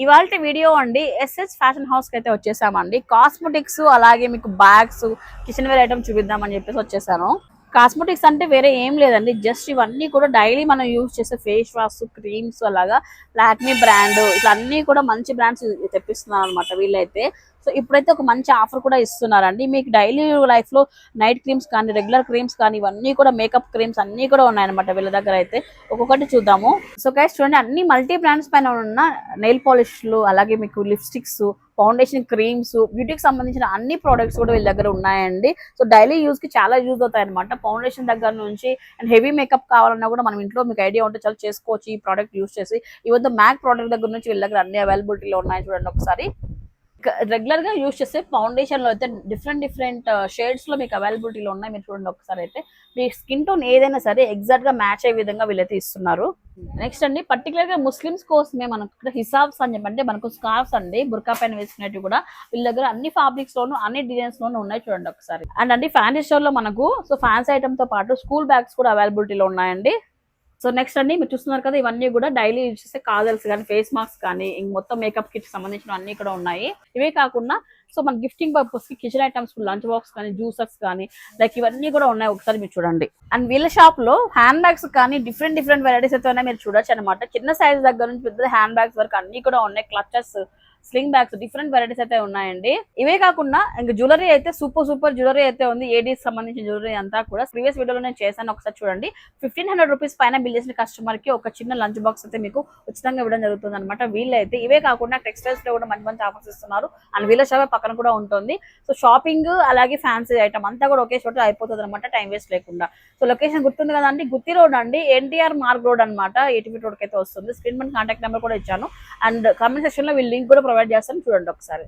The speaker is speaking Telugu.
ఇవాల్టి వీడియో అండి ఎస్ఎస్ ఫ్యాషన్ హౌస్ కి అయితే వచ్చేసామండి. కాస్మెటిక్స్ అలాగే మీకు బ్యాగ్స్ కిచెన్ వేర్ ఐటమ్ చూపిద్దామని చెప్పేసి వచ్చేసాను. కాస్మెటిక్స్ అంటే వేరే ఏం లేదండి, జస్ట్ ఇవన్నీ కూడా డైలీ మనం యూజ్ చేసే ఫేస్ వాష్ క్రీమ్స్ అలాగా లాక్మీ బ్రాండ్ ఇట్లా అన్ని కూడా మంచి బ్రాండ్స్ తెప్పిస్తున్నారు అనమాట వీళ్ళైతే. సో ఇప్పుడైతే ఒక మంచి ఆఫర్ కూడా ఇస్తున్నారండి. మీకు డైలీ లైఫ్ లో నైట్ క్రీమ్స్ కానీ రెగ్యులర్ క్రీమ్స్ కానీ ఇవన్నీ కూడా మేకప్ క్రీమ్స్ అన్ని కూడా ఉన్నాయన్నమాట వీళ్ళ దగ్గర అయితే. ఒక్కొక్కటి చూద్దాము. సో గైస్ చూడండి, అన్ని మల్టీ బ్రాండ్స్ పైన ఉన్న నెయిల్ పాలిష్లు అలాగే మీకు లిప్స్టిక్స్ ఫౌండేషన్ క్రీమ్స్ బ్యూటీకి సంబంధించిన అన్ని ప్రోడక్ట్స్ కూడా వీళ్ళ దగ్గర ఉన్నాయండి. సో డైలీ యూజ్ కి చాలా యూజ్ అవుతాయి అనమాట. ఫౌండేషన్ దగ్గర నుంచి అండ్ హెవీ మేకప్ కావాలన్నా కూడా మనం ఇంట్లో మీకు ఐడియా ఉంటే చాలా చేసుకోవచ్చు ఈ ప్రోడక్ట్ యూజ్ చేసి. ఈవెన్ మ్యాక్ ప్రోడక్ట్ దగ్గర నుంచి వీళ్ళ దగ్గర అన్ని అవైలబిలిటీలో ఉన్నాయి. చూడండి ఒకసారి. రెగ్యులర్ గా యూజ్ చేసే ఫౌండేషన్ లో అయితే డిఫరెంట్ షేడ్స్ లో మీకు అవైలబిలిటీలో ఉన్నాయి. మీరు చూడండి ఒకసారి అయితే. మీ స్కిన్ టోన్ ఏదైనా సరే ఎగ్జాక్ట్ గా మ్యాచ్ అయ్యే విధంగా వీళ్ళైతే ఇస్తున్నారు. నెక్స్ట్ అండి, పర్టికులర్ గా ముస్లిమ్స్ కోసమే మనకు ఇక్కడ హిసాబ్స్ అని చెప్పంటే మనకు స్కార్ఫ్స్ అండి, బుర్కా పైన వేసుకునేవి కూడా వీళ్ళ దగ్గర అన్ని ఫ్యాబ్రిక్స్ లోను అన్ని డిజైన్స్ లోను ఉన్నాయి. చూడండి ఒకసారి. అండ్ అండి ఫ్యాన్సీ స్టోర్ లో మనకు సో ఫ్యాన్సీ ఐటమ్ తో పాటు స్కూల్ బ్యాగ్స్ కూడా అవైలబిలిటీలో ఉన్నాయండి. సో నెక్స్ట్ అండి, మీరు చూస్తున్నారు కదా, ఇవన్నీ కూడా డైలీ యూజ్ చేసే కాజల్స్ కానీ ఫేస్ మాస్క్ కానీ మొత్తం మేకప్ కిట్ సంబంధించిన అన్ని కూడా ఉన్నాయి. ఇవే కాకుండా సో మన గిఫ్టింగ్ పర్పస్ కి కిచెన్ ఐటమ్స్ లంచ్ బాక్స్ కానీ జ్యూసర్స్ కానీ లైక్ ఇవన్నీ కూడా ఉన్నాయి. ఒకసారి మీరు చూడండి. అండ్ వీళ్ళ షాప్ లో హ్యాండ్ బ్యాగ్స్ కానీ డిఫరెంట్ వెరైటీస్ అయితే ఉన్నాయి. మీరు చూడొచ్చు అనమాట. చిన్న సైజ్ దగ్గర నుంచి పెద్ద హ్యాండ్ బ్యాగ్స్ వరకు అన్ని కూడా ఉన్నాయి. Clutches, sling bags different varieties అయితే ఉన్నాయండి. ఇవే కాకుండా ఇంకా జ్యువెలరీ అయితే సూపర్ జ్యువెలరీ అయితే ఉంది. ఏడీస్ సంబంధించిన జ్యువెలరీ అంతా కూడా ప్రీవియస్ వీడియోలో నేను చేశాను, ఒకసారి చూడండి. 1500 రూపీస్ పైన బిల్ చేసిన కస్టమర్ కి ఒక చిన్న లంచ్ బాక్స్ అయితే మీకు ఉచితంగా ఇవ్వడం జరుగుతుంది అనమాట. వీళ్ళైతే ఇవే కాకుండా టెక్స్టైల్స్ లో కూడా మంచి ఆఫర్స్ ఇస్తున్నారు. అండ్ వీళ్ళ షాప్ పక్కన కూడా ఉంటుంది. సో షాపింగ్ అలాగే ఫ్యాన్సీ ఐటమ్ అంతా కూడా ఒకే చోట అయిపోతుంది అనమాట, టైం వేస్ట్ లేకుండా. సో లొకేషన్ గుర్తుంది కదా అండి, గుత్తి రోడ్ అండి, ఎన్టీఆర్ మార్గ్ రోడ్ అనమాట. 80 రోడ్ కి అయితే వస్తుంది. స్క్రీన్ మీద కాంటాక్ట్ నెంబర్ కూడా ఇచ్చాను. అండ్ కామెంట్ సెక్షన్ లో వీళ్ళు లింక్ కూడా ప్రొవైడ్ చేస్తాను, చూడండి ఒకసారి.